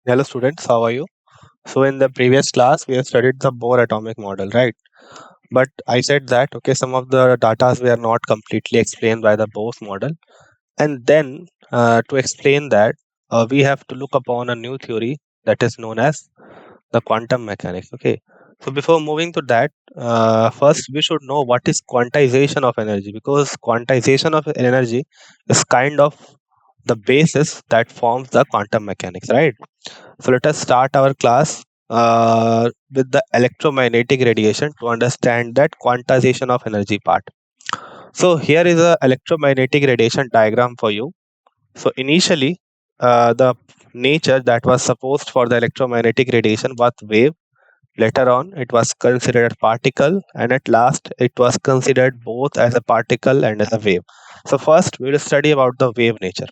Hello students, how are you? So in the previous class we have studied the Bohr atomic model, right? But I said that some of the data were not completely explained by the Bohr model, and then to explain that we have to look upon a new theory that is known as the quantum mechanics. Okay, so before moving to that, first we should know what is quantization of energy, because quantization of energy is kind of the basis that forms the quantum mechanics, right? So let us start our class with the electromagnetic radiation to understand that quantization of energy part. So here is a electromagnetic radiation diagram for you. So initially, the nature that was supposed for the electromagnetic radiation was wave. Later on, it was considered particle, and at last, it was considered both as a particle and as a wave. So first, we will study about the wave nature.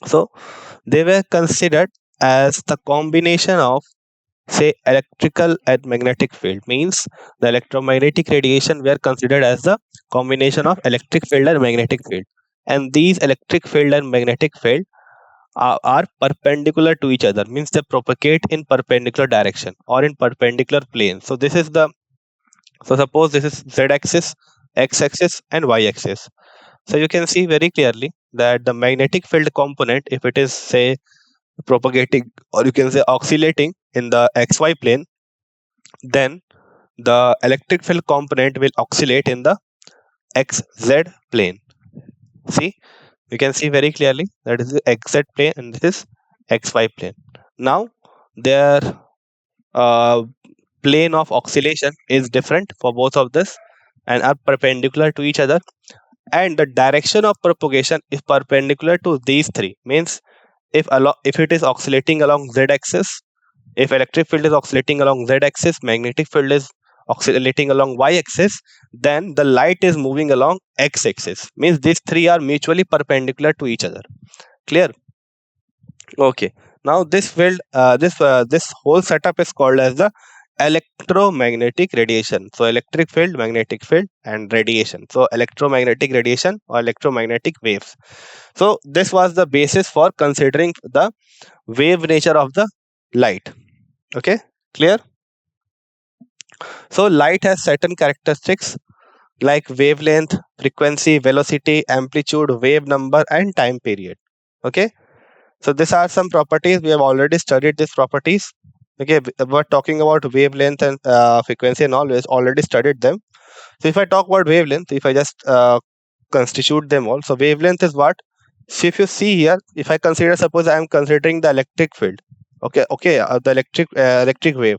So they were considered as the combination of, say, electrical and magnetic field. Means the electromagnetic radiation were considered as the combination of electric field and magnetic field, and these electric field and magnetic field are perpendicular to each other, means they propagate in perpendicular direction or in perpendicular plane. So this is the, so suppose this is z axis, x axis and y axis. So you can see very clearly that the magnetic field component, if it is, say, propagating, or you can say oscillating in the xy plane, then the electric field component will oscillate in the xz plane. See, you can see very clearly that is the xz plane and this is xy plane. Now their uh, plane of oscillation is different for both of this and are perpendicular to each other, and the direction of propagation is perpendicular to these three. Means if it is oscillating along z axis, if electric field is oscillating along z axis, magnetic field is oscillating along y axis, then the light is moving along x axis. Means these three are mutually perpendicular to each other. Clear? Okay. Now this whole setup is called as the electromagnetic radiation. So electric field, magnetic field, and radiation. So electromagnetic radiation or electromagnetic waves. So this was the basis for considering the wave nature of the light. Okay, clear? So light has certain characteristics like wavelength, frequency, velocity, amplitude, wave number, and time period. Okay, so these are some properties. We have already studied these properties. Okay, we're talking about wavelength and frequency and all. We already studied them. So if I talk about wavelength, if I just constitute them all, so wavelength is what? So if you see here, if I consider, suppose I am considering the electric field. Okay, the electric wave,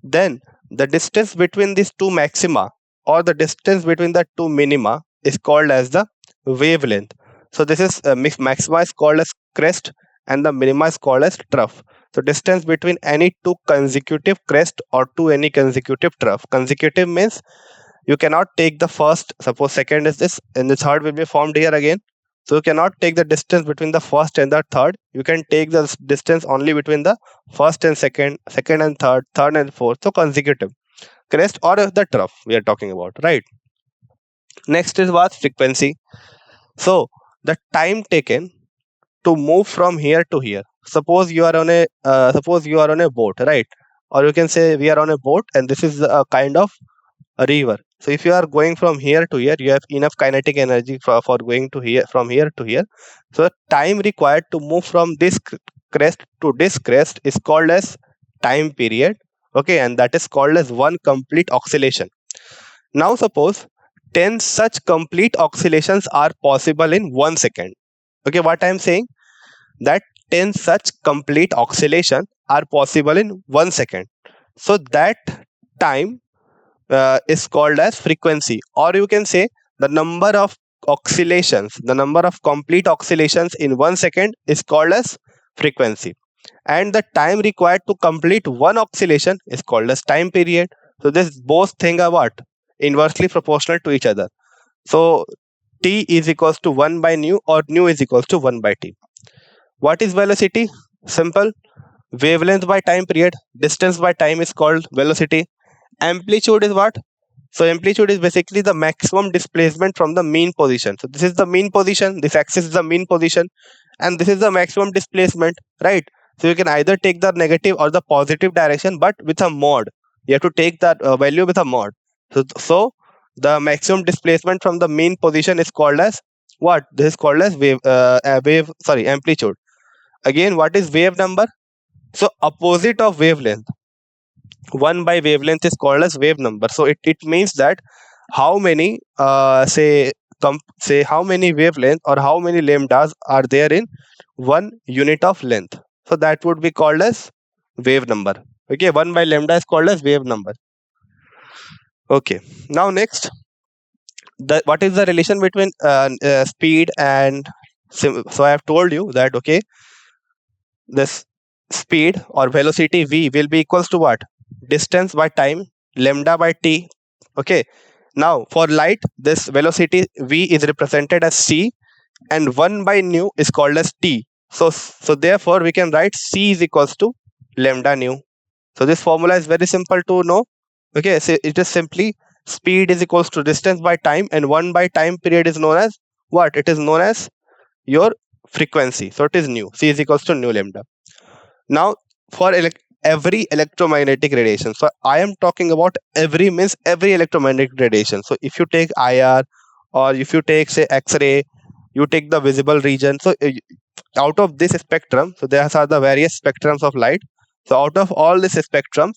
then the distance between these two maxima or the distance between the two minima is called as the wavelength. So this is maxima is called as crest and the minima is called as trough. So distance between any two consecutive crest or to any consecutive trough. Consecutive means you cannot take the first, suppose second is this and the third will be formed here again. So you cannot take the distance between the first and the third. You can take the distance only between the first and second, second and third, third and fourth. So consecutive crest or the trough we are talking about, right? Next is what? Frequency. So the time taken to move from here to here. Suppose you are on a boat, right? Or you can say we are on a boat and this is a kind of a river. So if you are going from here to here, you have enough kinetic energy for going to here, from here to here. So the time required to move from this crest to this crest is called as time period. Okay, and that is called as one complete oscillation. Now suppose 10 such complete oscillations are possible in 1 second. Okay, what I am saying, that 10 such complete oscillation are possible in 1 second. So that time is called as frequency, or you can say the number of oscillations, the number of complete oscillations in 1 second is called as frequency, and the time required to complete one oscillation is called as time period. So this both thing are what? Inversely proportional to each other. So t is equals to 1 by nu, or nu is equals to 1 by t. What is velocity? Simple. Wavelength by time period, distance by time is called velocity. Amplitude is what? So amplitude is basically the maximum displacement from the mean position. So this is the mean position, this axis is the mean position, and this is the maximum displacement, right? So you can either take the negative or the positive direction, but with a mod. You have to take that value with a mod. So the maximum displacement from the mean position is called as what? This is called as amplitude. Again, what is wave number? So opposite of wavelength, 1 by wavelength is called as wave number. So it means that how many say how many wavelength or how many lambdas are there in 1 unit of length. So that would be called as wave number. Okay, 1 by lambda is called as wave number. Okay, now next, what is the relation between speed and so I have told you that, okay, this speed or velocity v will be equals to what? Distance by time, lambda by t. Okay, now for light, this velocity v is represented as c, and 1 by nu is called as t. So therefore we can write c is equals to lambda nu. So this formula is very simple to know. Okay, so it is simply speed is equals to distance by time, and 1 by time period is known as what? It is known as your frequency. So it is nu. C is equals to nu lambda. Now for every electromagnetic radiation, so I am talking about every means every electromagnetic radiation. So if you take IR, or if you take say X-ray, you take the visible region. So out of this spectrum, so there are the various spectrums of light. So out of all these spectrums,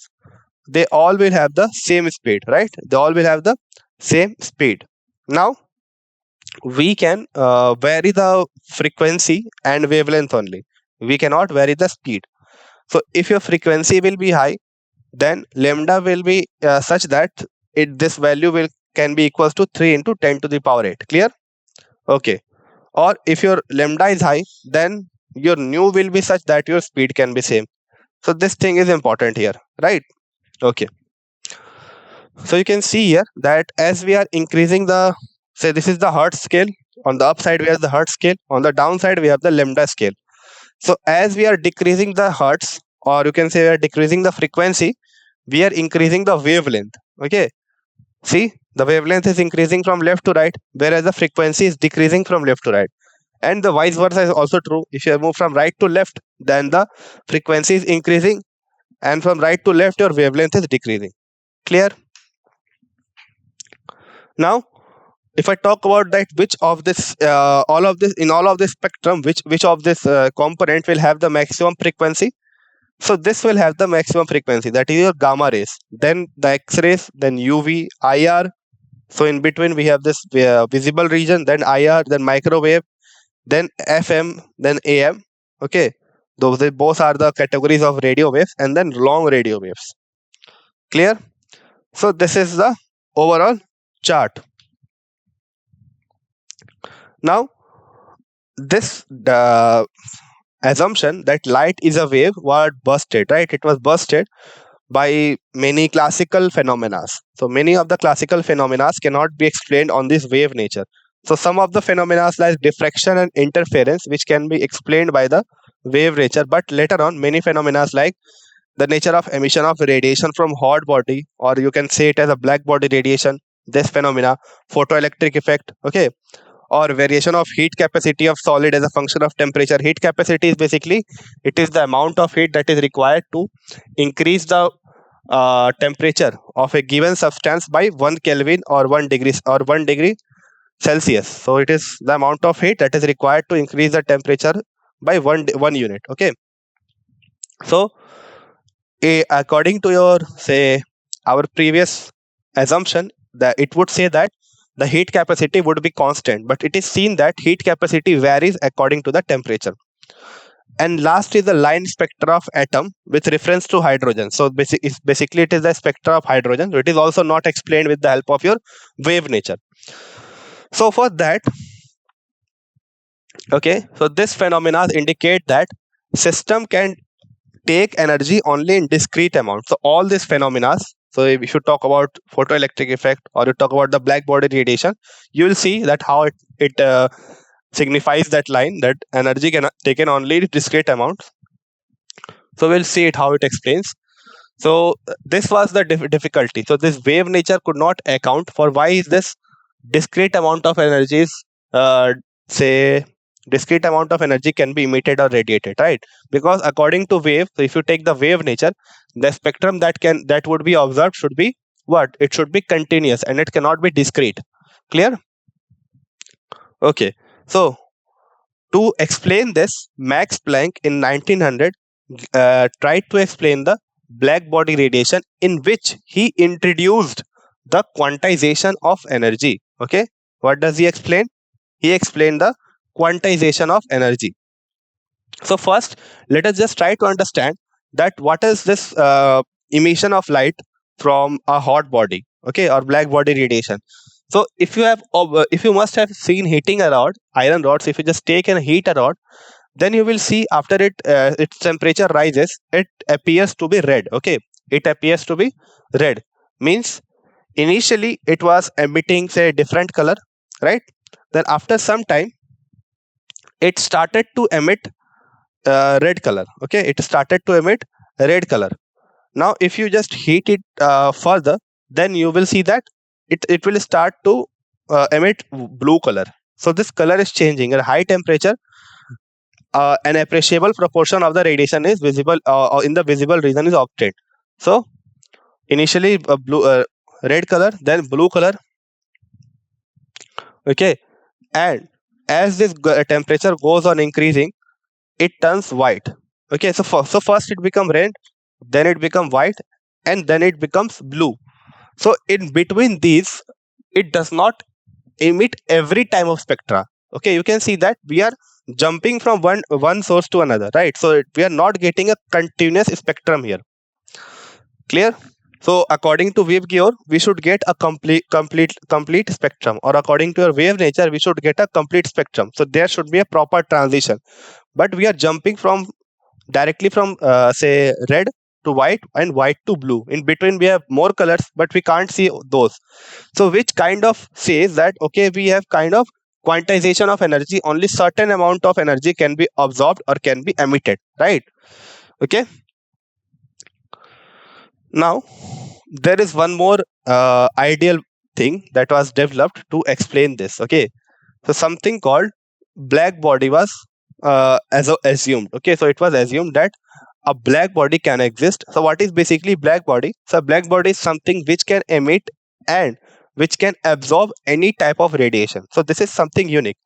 they all will have the same speed, right? They all will have the same speed. Now we can vary the frequency and wavelength only. We cannot vary the speed. So if your frequency will be high, then lambda will be such that this value will can be equals to 3 into 10 to the power 8. Clear? Okay. Or if your lambda is high, then your nu will be such that your speed can be same. So this thing is important here, right? Okay. So you can see here that as we are increasing the, say this is the hertz scale. On the upside we have the hertz scale. On the downside we have the lambda scale. So as we are decreasing the hertz, or you can say we are decreasing the frequency, we are increasing the wavelength. Okay. See, the wavelength is increasing from left to right, whereas the frequency is decreasing from left to right. And the vice versa is also true. If you move from right to left, then the frequency is increasing, and from right to left, your wavelength is decreasing. Clear? Now, if I talk about that, which of this, all of this spectrum, which of this component will have the maximum frequency? So this will have the maximum frequency, that is your gamma rays, then the X-rays, then UV, IR. So in between we have this visible region, then IR, then microwave, then FM, then AM. Okay, those both are the categories of radio waves, and then long radio waves. Clear? So this is the overall chart. Now this assumption that light is a wave was busted, right? It was busted by many classical phenomena. So many of the classical phenomena cannot be explained on this wave nature. So some of the phenomena like diffraction and interference, which can be explained by the wave nature, but later on many phenomena like the nature of emission of radiation from hot body, or you can say it as a black body radiation, this phenomena, photoelectric effect, okay, or variation of heat capacity of solid as a function of temperature. Heat capacity is basically, it is the amount of heat that is required to increase the temperature of a given substance by 1 Kelvin or 1 degree or 1 degree Celsius. So it is the amount of heat that is required to increase the temperature by one unit. Okay. So according to your say our previous assumption, that it would say that the heat capacity would be constant, but it is seen that heat capacity varies according to the temperature. And last is the line spectra of atom with reference to hydrogen. So basically it is the spectra of hydrogen. It is also not explained with the help of your wave nature. So for that, okay, so this phenomena indicate that system can take energy only in discrete amounts. So all these phenomena, so if you talk about photoelectric effect, or you talk about the black body radiation, you will see that how it signifies that line, that energy can taken only in discrete amounts. So we'll see it how it explains. So this was the difficulty. So this wave nature could not account for why is this discrete amount of energy is say discrete amount of energy can be emitted or radiated, right? Because according to wave, so if you take the wave nature, the spectrum that would be observed should be what? It should be continuous and it cannot be discrete. Clear? Okay. So to explain this, Max Planck in 1900 tried to explain the black body radiation, in which he introduced the quantization of energy. Okay, what does he explain? He explained the quantization of energy. So first, let us just try to understand that what is this emission of light from a hot body, okay, or black body radiation. So if you must have seen heating a rod, iron rods. If you just take and heat a rod, then you will see after its temperature rises, it appears to be red. Okay, it appears to be red. Means initially it was emitting say different color, right? Then after some time it started to emit red color. Okay, it started to emit red color. Now if you just heat it further, then you will see that it will start to emit blue color. So this color is changing at high temperature. An appreciable proportion of the radiation is visible in the visible region is obtained. So initially red color, then blue color. Okay, and as this temperature goes on increasing, it turns white. Okay, so first it become red, then it become white, and then it becomes blue. So in between these, it does not emit every time of spectra. Okay, you can see that we are jumping from one source to another, right? So we are not getting a continuous spectrum here. Clear? So according to wave gear, we should get a complete spectrum, or according to your wave nature, we should get a complete spectrum. So there should be a proper transition. But we are jumping from directly from say red to white and white to blue. In between we have more colors, but we can't see those. So which kind of says that okay, we have kind of quantization of energy. Only certain amount of energy can be absorbed or can be emitted, right? Okay. Now there is one more ideal thing that was developed to explain this. Okay, so something called black body was assumed. Okay, so it was assumed that a black body can exist. So what is basically black body? So black body is something which can emit and which can absorb any type of radiation. So this is something unique.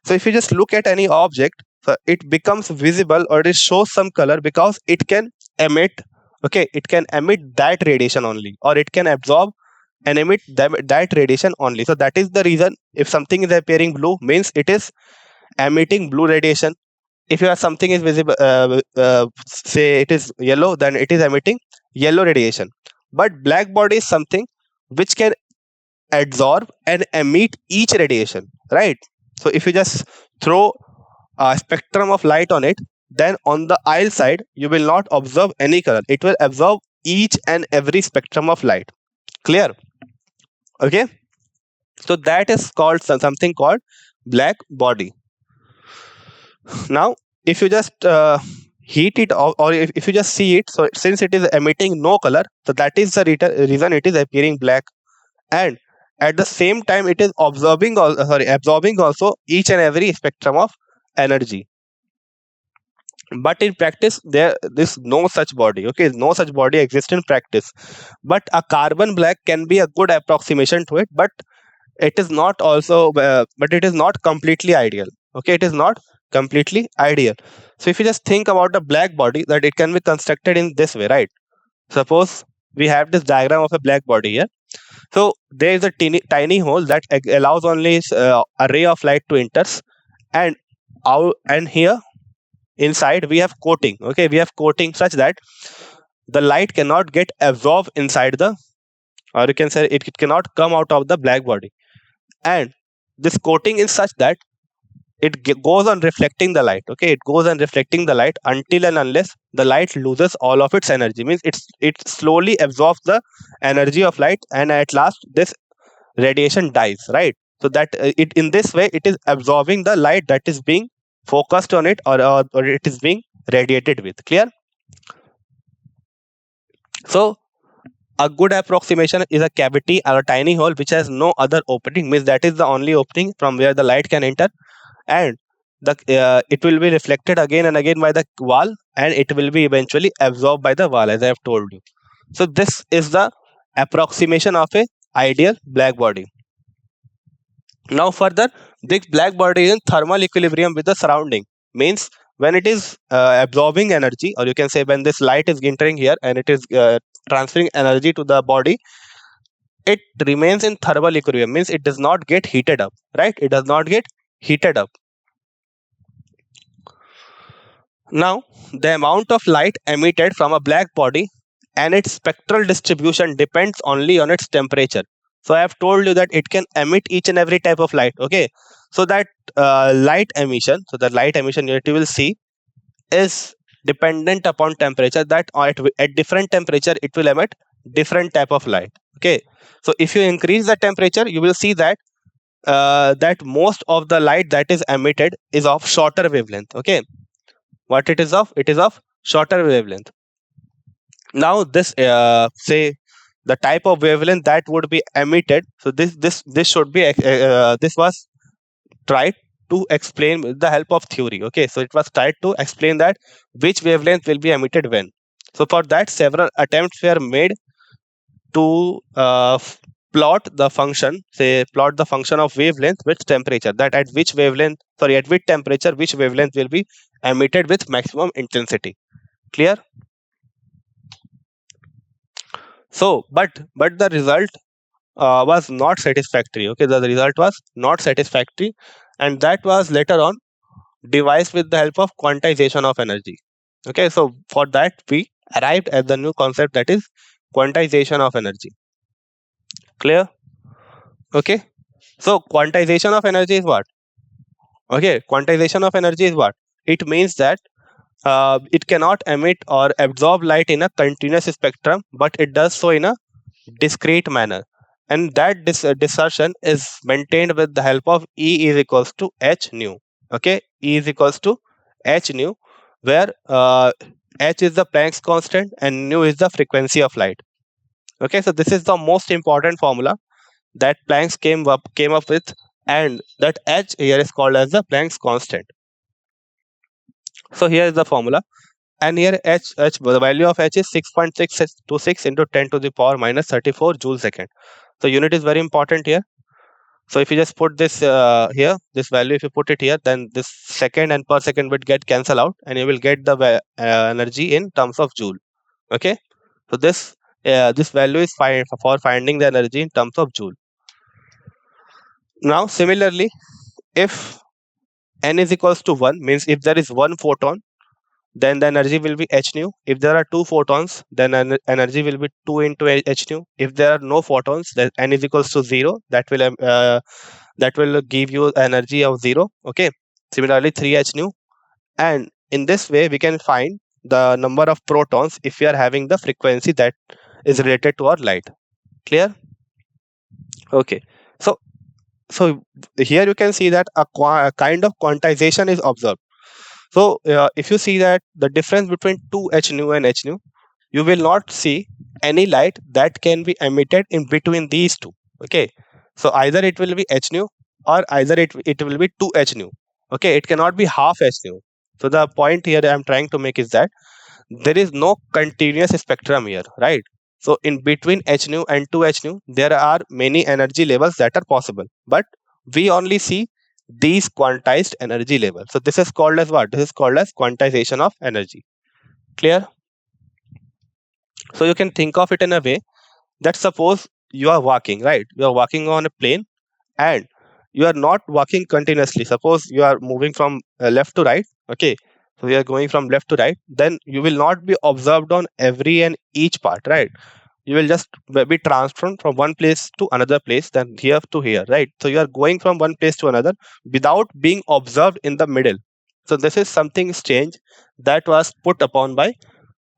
So if you just look at any object, so it becomes visible or it shows some color because it can emit. Okay, it can emit that radiation only, or it can absorb and emit that radiation only. So that is the reason if something is appearing blue, means it is emitting blue radiation. If you have something is visible, say it is yellow, then it is emitting yellow radiation. But black body is something which can absorb and emit each radiation, right? So if you just throw a spectrum of light on it, then on the aisle side you will not observe any color. It will absorb each and every spectrum of light. Clear? Okay, so that is called something called black body. Now if you just heat it, or if you just see it, so since it is emitting no color, so that is the reason it is appearing black. And at the same time it is absorbing also each and every spectrum of energy. But in practice there is no such body. Okay, no such body exists in practice. But a carbon black can be a good approximation to it, but it is not also but it is not completely ideal. Okay, it is not completely ideal. So if you just think about the black body, that it can be constructed in this way, right? Suppose we have this diagram of a black body here. So there is a tiny hole that allows only a ray of light to enter, and out and here inside we have coating. Okay, we have coating such that the light cannot get absorbed inside the, or you can say it cannot come out of the black body. And this coating is such that it goes on reflecting the light. Okay, it goes on reflecting the light until and unless the light loses all of its energy. Means it slowly absorbs the energy of light, and at last this radiation dies, right? So that it in this way it is absorbing the light that is being focused on it, or it is being radiated with. Clear? So a good approximation is a cavity or a tiny hole which has no other opening. Means that is the only opening from where the light can enter, and it will be reflected again and again by the wall, and it will be eventually absorbed by the wall, as I have told you. So this is the approximation of a ideal black body. Now further, this black body is in thermal equilibrium with the surrounding, means when it is absorbing energy, or you can say when this light is entering here and it is transferring energy to the body, it remains in thermal equilibrium, means it does not get heated up, right? It does not get heated up. Now, the amount of light emitted from a black body and its spectral distribution depends only on its temperature. So I have told you that it can emit each and every type of light. Okay, so that light emission, so the light emission unit you will see is dependent upon temperature. That at different temperature it will emit different type of light. Okay, so if you increase the temperature, you will see that that most of the light that is emitted is of shorter wavelength. Okay, what it is of? It is of shorter wavelength. Now this say the type of wavelength that would be emitted. So this should be this was tried to explain with the help of theory. Okay, so it was tried to explain that which wavelength will be emitted when. So for that, several attempts were made to plot the function, say plot the function of wavelength with temperature, that at which wavelength, sorry, at which temperature which wavelength will be emitted with maximum intensity. Clear? So but the result was not satisfactory. Okay, the result was not satisfactory, and that was later on devised with the help of quantization of energy. Okay, so for that we arrived at the new concept, that is quantization of energy. Clear? Okay, so quantization of energy is what? Okay, quantization of energy is what? It means that it cannot emit or absorb light in a continuous spectrum, but it does so in a discrete manner, and that dispersion is maintained with the help of E is equals to h nu. Okay, E is equals to h nu, where h is the Planck's constant and nu is the frequency of light. Okay, so this is the most important formula that Planck's came up with, and that h here is called as the Planck's constant. So here is the formula, and here the value of h is 6.626 into 10 to the power minus 34 joule second. So unit is very important here. So if you just put this here, this value, if you put it here, then this second and per second would get cancel out, and you will get the energy in terms of joule. Okay, so this value is for finding the energy in terms of joule. Now similarly, if n is equals to 1, means if there is one photon, then the energy will be h nu. If there are two photons, then energy will be 2 into h nu. If there are no photons, then n is equals to 0. That will give you energy of 0. Okay, similarly 3 h nu, and in this way we can find the number of protons if we are having the frequency that is related to our light. Clear? Okay, so here you can see that a kind of quantization is observed. So if you see that the difference between 2h nu and h nu, you will not see any light that can be emitted in between these two. Okay, so either it will be h nu, or either it will be 2h nu. Okay, it cannot be half h nu. So the point here I am trying to make is that there is no continuous spectrum here, right? So in between h nu and 2h nu, there are many energy levels that are possible, but we only see these quantized energy levels. So this is called as what? This is called as quantization of energy. Clear? So you can think of it in a way that suppose you are walking, right? You are walking on a plane, and you are not walking continuously. Suppose you are moving from left to right. Okay, so you are going from left to right, then you will not be observed on every and each part, right? You will just be transformed from one place to another place, then here to here, right? So you are going from one place to another without being observed in the middle. So this is something strange that was put upon by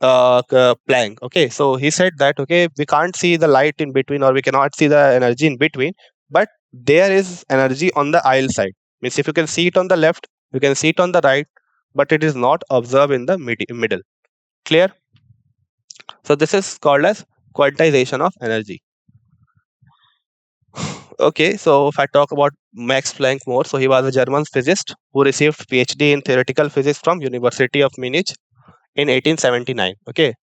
Planck. Okay, so he said that okay, we can't see the light in between, or we cannot see the energy in between, but there is energy on the aisle side. Means if you can see it on the left, you can see it on the right, but it is not observed in the middle. Clear? So this is called as quantization of energy. Okay, so if I talk about Max Planck more. So he was a German physicist who received PhD in theoretical physics from University of Munich in 1879. Okay,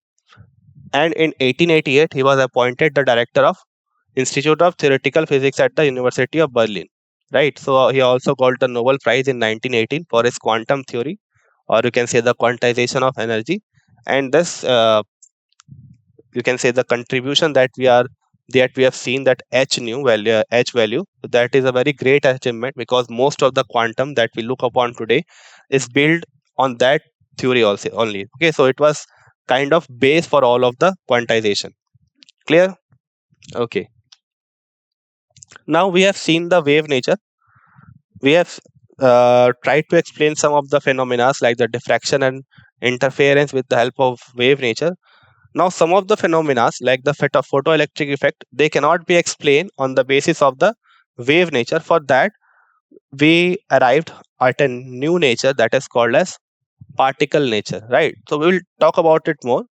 and in 1888 he was appointed the director of Institute of Theoretical Physics at the University of Berlin. Right. So he also got the Nobel Prize in 1918 for his quantum theory, or you can say the quantization of energy. And this, you can say, the contribution that we have seen, that h value, that is a very great achievement, because most of the quantum that we look upon today is built on that theory also only. Okay, so it was kind of base for all of the quantization. Clear? Okay. Now we have seen the wave nature. We have tried to explain some of the phenomena like the diffraction and interference with the help of wave nature. Now, some of the phenomena like the photoelectric effect, they cannot be explained on the basis of the wave nature. For that, we arrived at a new nature that is called as particle nature, right? So we will talk about it more.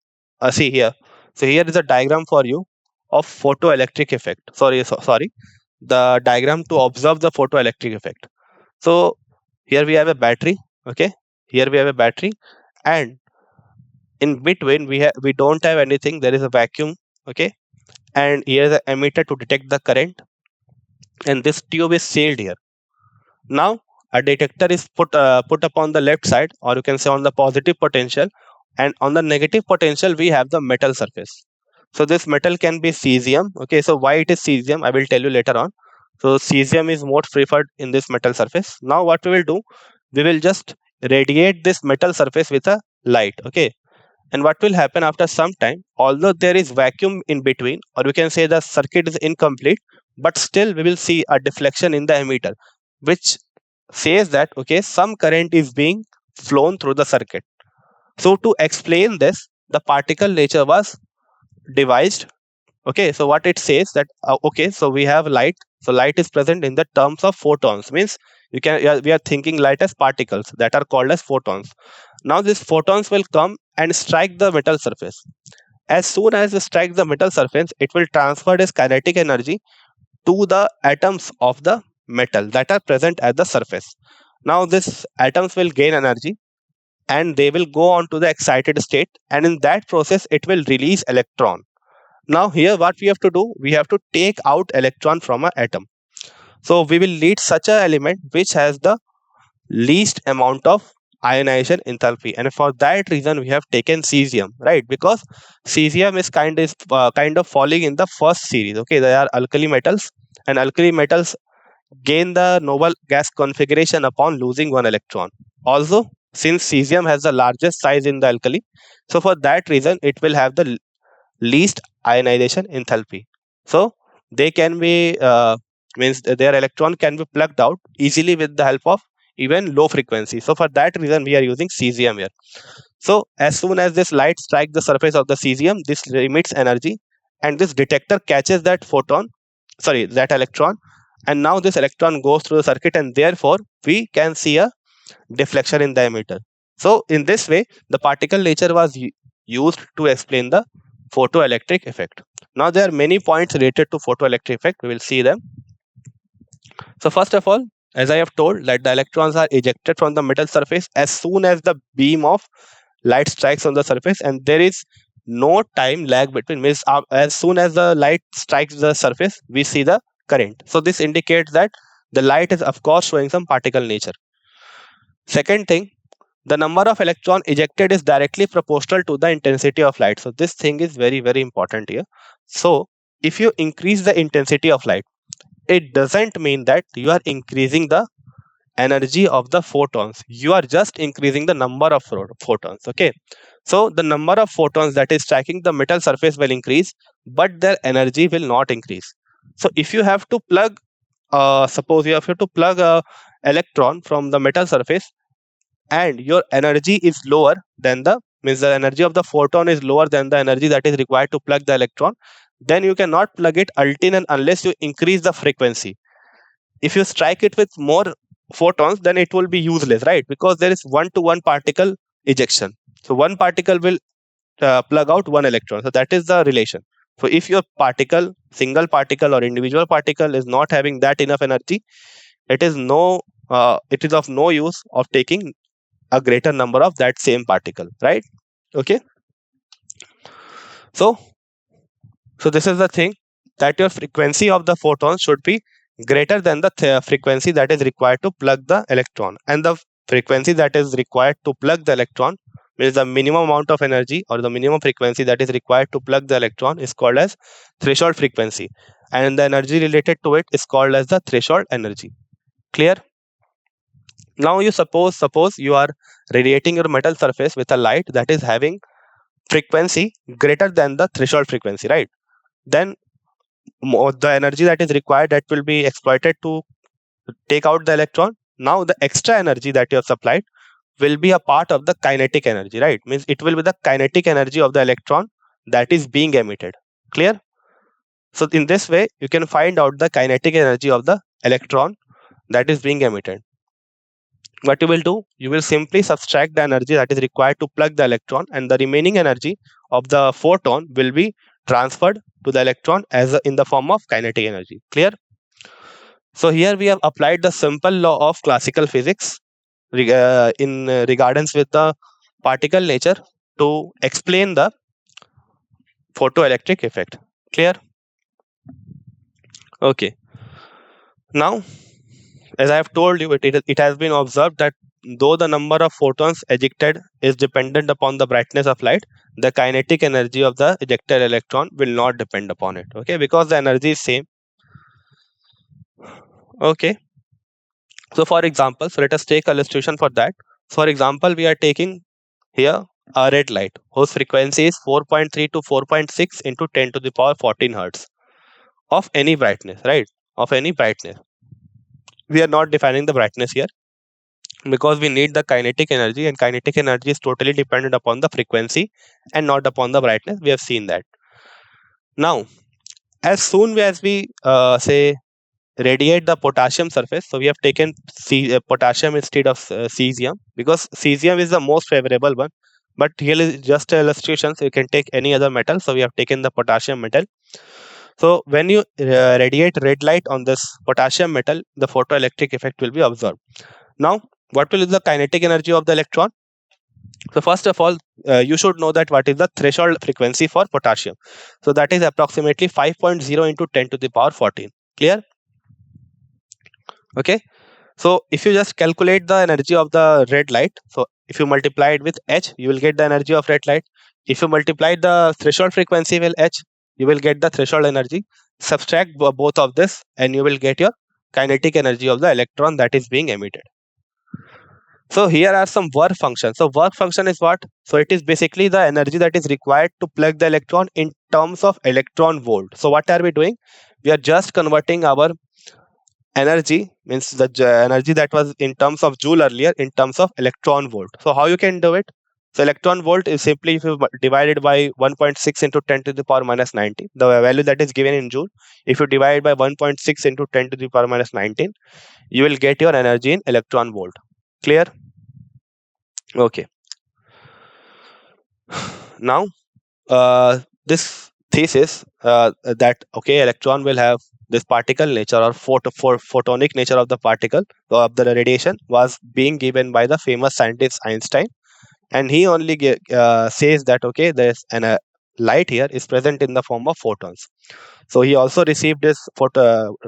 See here. So here is a diagram for you of photoelectric effect. Sorry, the diagram to observe the photoelectric effect. So here we have a battery. Okay, here we have a battery, and in between we don't have anything. There is a vacuum. Okay, and here is an emitter to detect the current, and this tube is sealed here. Now a detector is put upon the left side, or you can say on the positive potential, and on the negative potential we have the metal surface. So this metal can be cesium. Okay, so why it is cesium I will tell you later on. So cesium is most preferred in this metal surface. Now what we will do, we will just radiate this metal surface with a light. Okay, and what will happen after some time, although there is vacuum in between, or we can say the circuit is incomplete, but still we will see a deflection in the emitter, which says that okay, some current is being flown through the circuit. So to explain this, the particle nature was devised. Okay, so what it says that okay, so we have light. So light is present in the terms of photons, means we are thinking light as particles that are called as photons. Now these photons will come and strike the metal surface. As soon as it strikes the metal surface, it will transfer its kinetic energy to the atoms of the metal that are present at the surface. Now these atoms will gain energy, and they will go on to the excited state, and in that process it will release electron. Now here what we have to do, we have to take out electron from an atom. So we will need such a element which has the least amount of ionization enthalpy, and for that reason we have taken cesium, right? Because cesium is kind of falling in the first series. Okay, they are alkali metals, and alkali metals gain the noble gas configuration upon losing one electron. Also, since cesium has the largest size in the alkali, so for that reason it will have the least ionization enthalpy. So they can be means their electron can be plucked out easily with the help of even low frequency. So for that reason we are using cesium here. So as soon as this light strikes the surface of the cesium, this emits energy, and this detector catches that electron, and now this electron goes through the circuit, and therefore we can see a deflection in the emitter. So in this way the particle nature was used to explain the photoelectric effect. Now there are many points related to photoelectric effect. We will see them. So first of all, as I have told, that the electrons are ejected from the metal surface as soon as the beam of light strikes on the surface, and there is no time lag between, means as soon as the light strikes the surface we see the current. So this indicates that the light is of course showing some particle nature. Second thing, the number of electron ejected is directly proportional to the intensity of light. So this thing is very, very important here. So if you increase the intensity of light, it doesn't mean that you are increasing the energy of the photons. You are just increasing the number of photons. Okay, so the number of photons that is striking the metal surface will increase, but their energy will not increase. So if you have to plug suppose you have to plug a electron from the metal surface, and your energy is lower than the, means the energy of the photon is lower than the energy that is required to plug the electron, then you cannot plug it until and unless you increase the frequency. If you strike it with more photons, then it will be useless, right? Because there is one to one particle ejection. So one particle will plug out one electron. So that is the relation. So if your single particle or individual particle is not having that enough energy, it is of no use of taking a greater number of that same particle, right? Okay. So this is the thing, that your frequency of the photon should be greater than the frequency that is required to plug the electron. And the frequency that is required to plug the electron means the minimum amount of energy or the minimum frequency that is required to plug the electron is called as threshold frequency. And the energy related to it is called as the threshold energy. Clear? Now you suppose you are radiating your metal surface with a light that is having frequency greater than the threshold frequency, right? Then the energy that is required, that will be exploited to take out the electron. Now the extra energy that you have supplied will be a part of the kinetic energy, right? Means it will be the kinetic energy of the electron that is being emitted. Clear? So in this way you can find out the kinetic energy of the electron that is being emitted. What you will do, you will simply subtract the energy that is required to plug the electron, and the remaining energy of the photon will be transferred to the electron in the form of kinetic energy. Clear? So here we have applied the simple law of classical physics in regardance with the particle nature to explain the photoelectric effect. Clear? Okay. Now, as I have told you, it has been observed that though the number of photons ejected is dependent upon the brightness of light, the kinetic energy of the ejected electron will not depend upon it. Okay, because the energy is same. Okay. So for example, let us take illustration for that. For example, we are taking here a red light whose frequency is 4.3 to 4.6 into 10 to the power 14 hertz of any brightness, right? Of any brightness. We are not defining the brightness here because we need the kinetic energy, and kinetic energy is totally dependent upon the frequency and not upon the brightness. We have seen that. Now, as soon as we say radiate the potassium surface, so we have taken potassium instead of cesium, because cesium is the most favorable one, but here is just an illustration, so you can take any other metal. So we have taken the potassium metal. So when you radiate red light on this potassium metal, the photoelectric effect will be observed. Now, what will be the kinetic energy of the electron? So first of all, you should know that what is the threshold frequency for potassium. So that is approximately 5.0 into 10 to the power 14. Clear? Okay. So if you just calculate the energy of the red light, so if you multiply it with H, you will get the energy of red light. If you multiply the threshold frequency with H, you will get the threshold energy. Subtract both of this and you will get your kinetic energy of the electron that is being emitted. So here are some work functions. So work function is what? So it is basically the energy that is required to plug the electron in terms of electron volt. So what are we doing? We are just converting our energy, means the energy that was in terms of joule earlier, in terms of electron volt. So how you can do it? So electron volt is simply if you divide it by 1.6 into 10 to the power minus 19, the value that is given in joule. If you divide by 1.6 into 10 to the power minus 19, you will get your energy in electron volt. Clear? Okay. Now, this thesis that okay, electron will have this particle nature or photonic nature of the particle of the radiation was being given by the famous scientist Einstein, and he only says that okay, there's an light here is present in the form of photons. So he also received this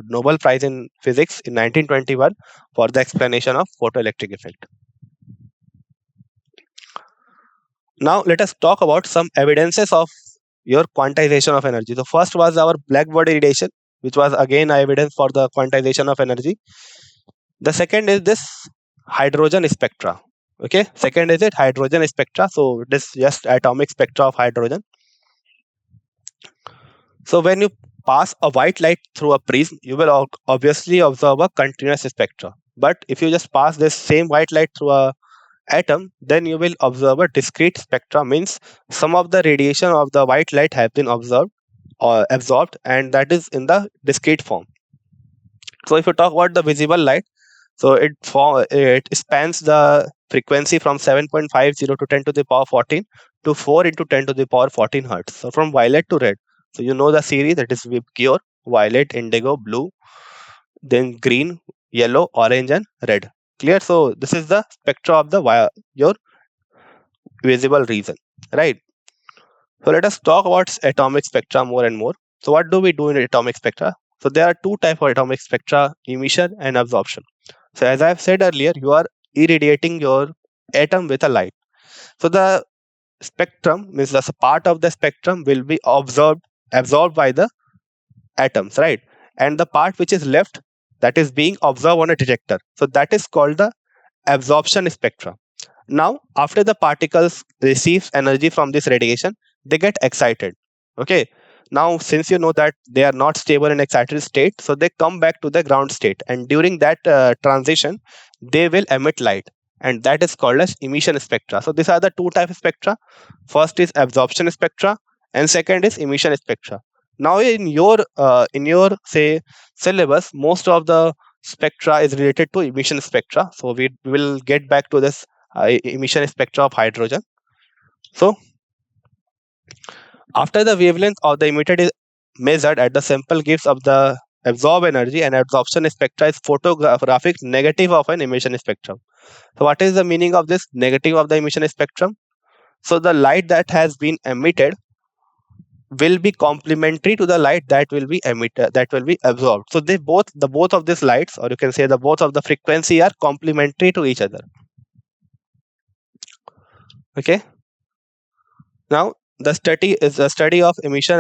Nobel Prize in Physics in 1921 for the explanation of photoelectric effect. Now let us talk about some evidences of your quantization of energy. The first was our black body radiation, which was again evidence for the quantization of energy. The second is this hydrogen spectra. Okay, second is it hydrogen spectra. So this just atomic spectra of hydrogen. So when you pass a white light through a prism, you will obviously observe a continuous spectra. But if you just pass this same white light through a atom, then you will observe a discrete spectra, means some of the radiation of the white light have been observed or absorbed, and that is in the discrete form. So if you talk about the visible light, so it spans the frequency from 7.50 to 10 to the power 14 to 4 into 10 to the power 14 hertz. So from violet to red. So you know the series, that is Vibgyor, violet, indigo, blue, then green, yellow, orange, and red. Clear? So this is the spectra of the your visible region, right? So let us talk about atomic spectra more and more. So what do we do in atomic spectra? So there are two types of atomic spectra: emission and absorption. So as I have said earlier, you are irradiating your atom with a light. So the spectrum means the part of the spectrum will be absorbed by the atoms, right? And the part which is left, that is being observed on a detector. So that is called the absorption spectra. Now, after the particles receives energy from this radiation, they get excited. Okay. Now, since you know that they are not stable in excited state, so they come back to the ground state, and during that transition, they will emit light, and that is called as emission spectra. So these are the two types of spectra. First is absorption spectra, and second is emission spectra. Now, in your say syllabus, most of the spectra is related to emission spectra. So we will get back to this emission spectra of hydrogen. So after the wavelength of the emitted is measured at the sample gives of the absorbed energy, and absorption spectra is photographic negative of an emission spectrum. So what is the meaning of this negative of the emission spectrum? So the light that has been emitted will be complementary to the light that will be emitted, that will be absorbed. So they both of these lights, or you can say the both of the frequency, are complementary to each other. Okay. Now, the study of emission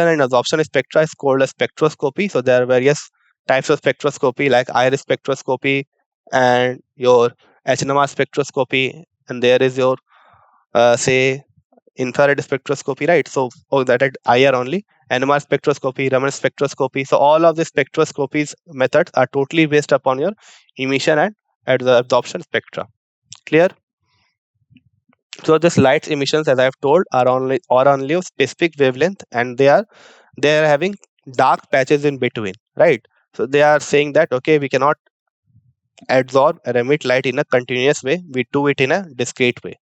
and absorption spectra is called a spectroscopy. So there are various types of spectroscopy like iris spectroscopy and your HNMR spectroscopy, and there is your say infrared spectroscopy, right? So that at IR only, NMR spectroscopy, Raman spectroscopy. So all of the spectroscopies methods are totally based upon your emission and at the absorption spectra. Clear? So this light emissions, as I have told, are only of specific wavelength, and they are having dark patches in between, right? So they are saying that okay, we cannot absorb or emit light in a continuous way. We do it in a discrete way.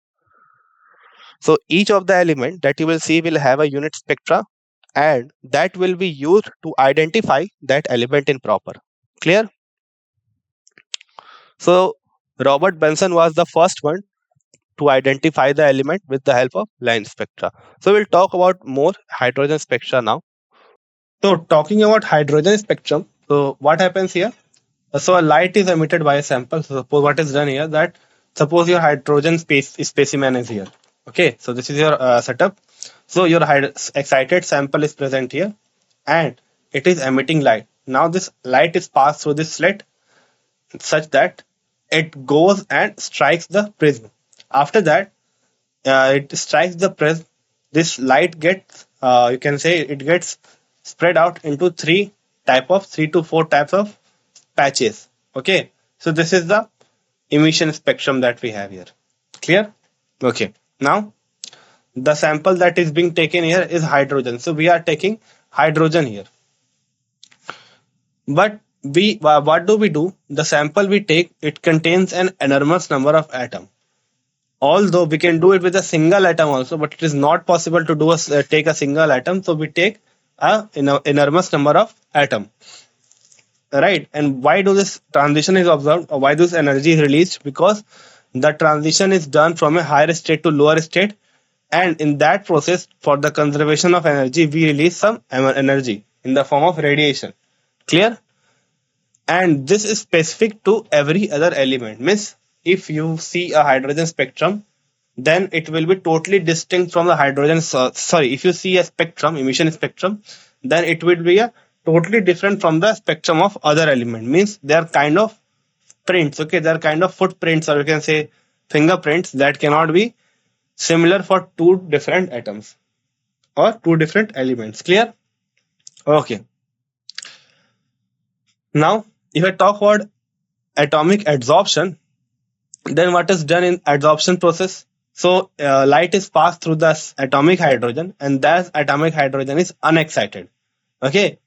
So each of the element that you will see will have a unit spectra, and that will be used to identify that element in proper. Clear? So Robert Benson was the first one to identify the element with the help of line spectra. So we'll talk about more hydrogen spectra now. So talking about hydrogen spectrum, so what happens here? So a light is emitted by a sample. So suppose what is done here, that suppose your hydrogen specimen is here. Okay, so this is your setup. So your excited sample is present here, and it is emitting light. Now this light is passed through this slit such that it goes and strikes the prism. After that, it strikes the prism. This light gets, you can say, it gets spread out into three to four types of patches. Okay, so this is the emission spectrum that we have here. Clear? Okay. Now the sample that is being taken here is hydrogen. So we are taking hydrogen here. But what do we do? The sample we take, it contains an enormous number of atoms. Although we can do it with a single atom also, but it is not possible to take a single atom. So we take a enormous number of atoms. Right? And why do this transition is observed, or why this energy is released? Because the transition is done from a higher state to lower state, and in that process, for the conservation of energy, we release some energy in the form of radiation. Clear? And this is specific to every other element. Means if you see a hydrogen spectrum, then it will be totally distinct from the hydrogen. If you see a spectrum, emission spectrum, then it will be a totally different from the spectrum of other element. Means they are kind of prints. Okay, they are kind of footprints, or you can say fingerprints, that cannot be similar for two different atoms or two different elements. Clear? Okay. Now, if I talk about atomic adsorption, then what is done in adsorption process? So light is passed through the atomic hydrogen, and that atomic hydrogen is unexcited. Okay,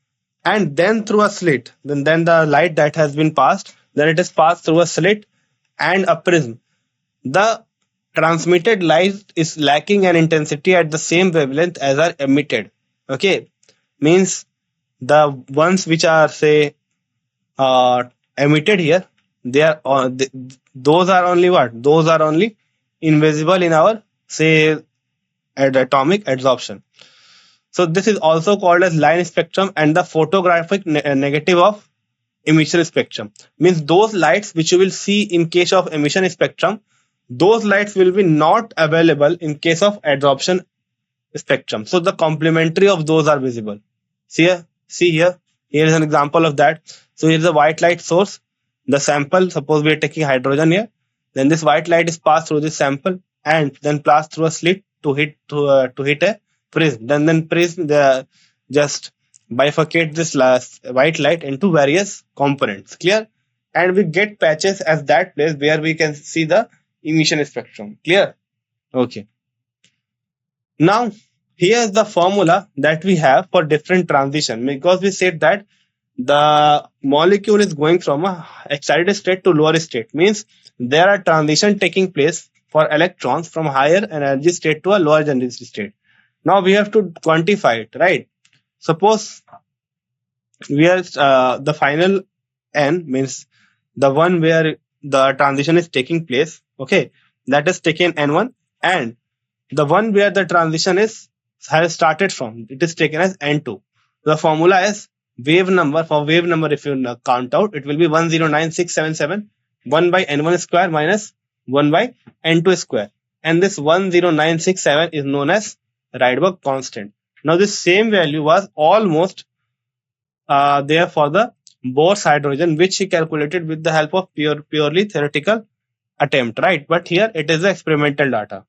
and then through a slit, then the light that has been passed, then it is passed through a slit and a prism. The transmitted light is lacking an intensity at the same wavelength as are emitted. Okay, means the ones which are say emitted here, they are those are only what? Those are only invisible in our, say, atomic absorption. So this is also called as line spectrum and the photographic negative of emission spectrum. Means those lights which you will see in case of emission spectrum, those lights will be not available in case of absorption spectrum. So the complementary of those are visible. See here. Here is an example of that. So here is a white light source. The sample, suppose we are taking hydrogen here. Then this white light is passed through this sample and then passed through a slit to hit a prism. Then prism just bifurcate this white light into various components. Clear? And we get patches at that place where we can see the emission spectrum. Clear? Okay. Now, here's the formula that we have for different transition, because we said that the molecule is going from a excited state to lower state. Means there are transition taking place for electrons from higher energy state to a lower energy state. Now we have to quantify it, right? Suppose we are the final n, means the one where the transition is taking place, okay, that is taken n1, and the one where the transition has started from, it is taken as n2. The formula is wave number. For wave number, if you count out, it will be 109677 1 by n1 square minus 1 by n2 square, and this 10967 is known as Rydberg constant. Now this same value was almost there for the Bohr's hydrogen, which he calculated with the help of purely theoretical attempt, right? But here it is the experimental data.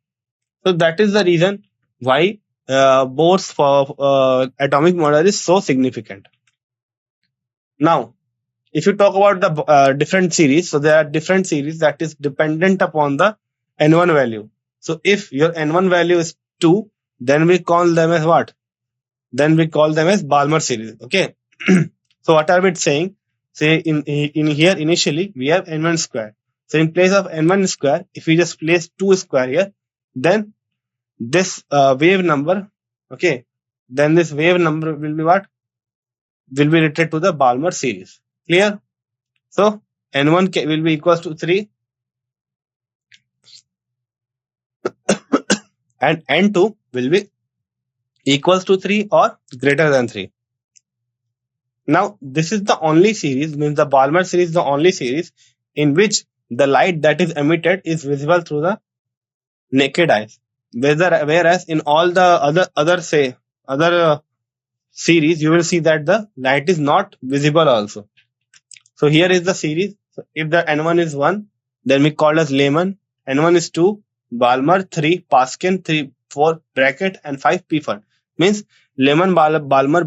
So that is the reason why Bohr's for atomic model is so significant. Now, if you talk about the different series, so there are different series that is dependent upon the n1 value. So if your n1 value is 2, then we call them as what? Then we call them as Balmer series. Okay. So what are we saying? Say in here initially we have n1 square. So in place of n1 square, if we just place 2 square here, then this wave number, okay, then this wave number will be what? Will be related to the Balmer series. Clear? So n1 will be equals to 3 and n2 will be equals to 3 or greater than 3. Now this is the only series, means the Balmer series is the only series in which the light that is emitted is visible through the naked eyes. Whereas in all the other series, you will see that the light is not visible also. So here is the series. So if the n1 is 1, then we call as Lehman. n1 is 2, Balmer 3, Paskin 3, 4, bracket, and 5 Pfund. Means Lehman, Balmer,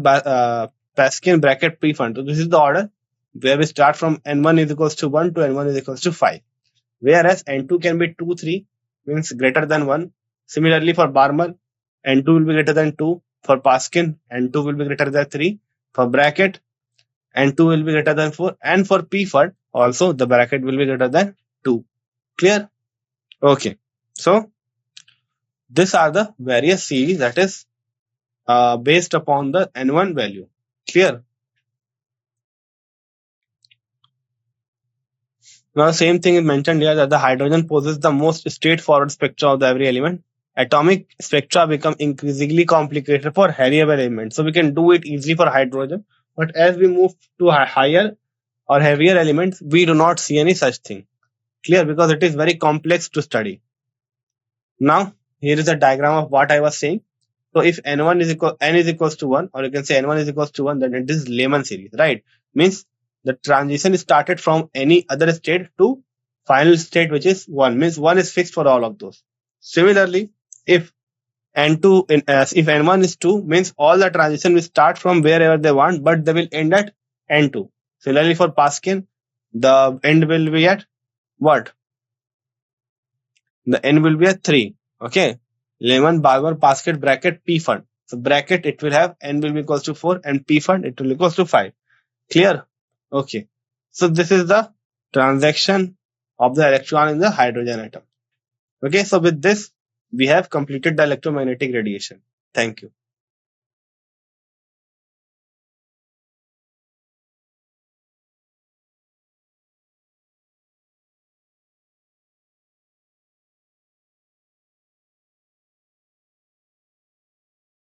Paskin, bracket, Pfund. So this is the order where we start from n1 is equals to 1 to n1 is equals to 5. Whereas n2 can be 2, 3, means greater than 1. Similarly for Balmer, n2 will be greater than 2. For Paskin, n2 will be greater than 3. For bracket, n2 will be greater than 4. And for Pfund, also the bracket will be greater than 2. Clear? Okay. So these are the various series that is based upon the n1 value. Clear? Now the same thing is mentioned here, that the hydrogen poses the most straightforward spectra of the every element. Atomic spectra become increasingly complicated for heavier elements. So we can do it easily for hydrogen, but as we move to higher or heavier elements, we do not see any such thing. Clear? Because it is very complex to study. Now here is a diagram of what I was saying. So if n is equals to 1, or you can say n1 is equals to 1, then it is Lehman series, right? Means the transition is started from any other state to final state, which is 1. Means 1 is fixed for all of those. Similarly, if if n1 is 2, means all the transition will start from wherever they want, but they will end at n2. Similarly for Paskin, the end will be at what? The end will be at 3. Okay. Lehman, Balmer, Paskin, bracket, Pfund. So bracket, it will have n will be equals to 4, and Pfund, it will be equals to 5. Clear? Okay. So this is the transaction of the electron in the hydrogen atom. Okay. So with this, we have completed the electromagnetic radiation. Thank you.